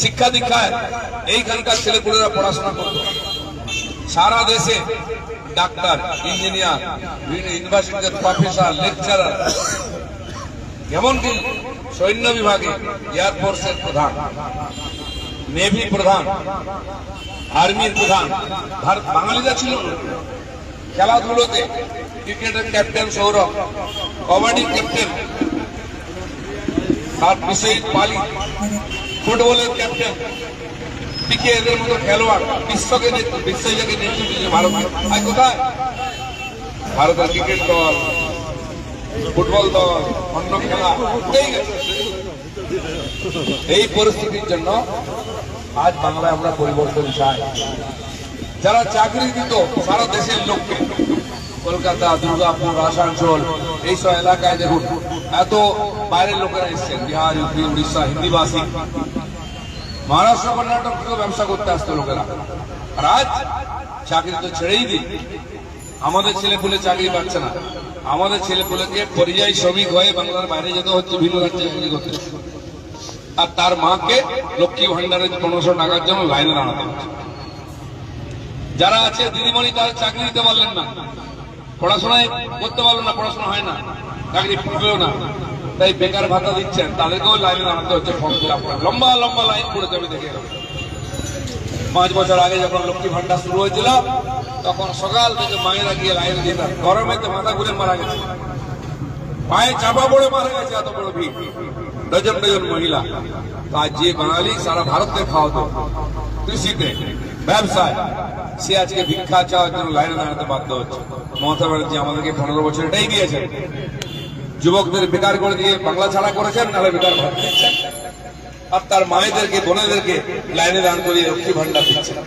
শিক্ষা দীক্ষায় এইখানকার ছেলেপুলেরা পড়াশোনা করত। সারা দেশে ডাক্তার, ইঞ্জিনিয়ার, ইউনিভার্সিটির প্রফেসর, লেকচারার, এমনকি সৈন্য বিভাগে এয়ারফোর্সের প্রধান, নেভি প্রধান, আর্মির প্রধান ভারত বাঙালিরা ছিল। খেলাধুলোতে ক্রিকেটের ক্যাপ্টেন সৌরভ, কবাডির ক্যাপ্টেন তার বিশ্বজিৎ পালি, ফুটবলের ক্যাপ্টেন পিকে, এদের মতো খেলোয়াড় বিশ্বকে নেতৃত্ব দিয়েছে ভারত। আর কোথায় ভারতের ক্রিকেট দল, ফুটবল দল, অন্য খেলা উঠেই গেছে। এই পরিস্থিতির জন্য আজ বাংলায় আমরা পরিবর্তন চাই। যারা চাকরি দিত সারা দেশের লোককে, কলকাতা, দুর্গাপুর, আসানসোল এইসব এলাকায় দেখুন এত বাইরের লোকেরা এসছেন, বিহার, ইউপি, উড়িষ্যা, হিন্দিভাষী, মহারাষ্ট্র, কর্ণাটক থেকে ব্যবসা করতে আসতো লোকেরা। আর আজ চাকরি তো ছেড়েই দিই, আমাদের ছেলেপুলে চাকরি পাচ্ছে না। আমাদের ছেলেপুলেকে পরিযায়ী শ্রমিক হয়ে বাংলার বাইরে যেতে হচ্ছে, ভিন্ন রাজ্যে চাকরি করতে। আর তার মাকে লক্ষ্মী ভান্ডারের 1500 টাকার জন্য লাইনে দাঁড়াতে হচ্ছে। যারা আছে দিদিমণি, তারা চাকরি দিতে পারলেন না, পড়াশোনায় করতে পারলো না, পড়াশোনা হয় না, চাকরি পেল না, তাই বেকার ভাতা দিচ্ছেন, তাদেরকেও লাইনে দাঁড়াতে হচ্ছে ফর্ম ফিল আপ করে। লম্বা লম্বা লাইন পড়েছে, আমি দেখে গেলাম। 5 বছর আগে যখন লক্ষ্মী ভান্ডার শুরু হয়েছিল, তখন সকাল থেকে মায়েরা গিয়ে লাইনে দিতাম। গরমেতে মাথা ঘুরে মারা গেছে, পায়ে চাপা পড়ে মারা গেছে, এত বড় ভিড়, ডজন ডজন মহিলা। আজ যে বাঙালি সারা ভারতকে খাওয়াতো কৃষিতে, ব্যবসায়, সে আজকে ভিক্ষা চাওয়ার জন্য লাইনে দাঁড়াতে বাধ্য হচ্ছে। মমতা ব্যানার্জি আমাদেরকে 15 বছর এটাই দিয়েছেন। যুবকদের বেকার করে দিয়ে বাংলা ছাড়া করেছেন, নাহলে বেকার ভাত দিচ্ছেন। আর তার মায়েদেরকে, বোনেদেরকে লাইনে দাঁড় করিয়ে লক্ষ্মী ভান্ডার দিচ্ছেন।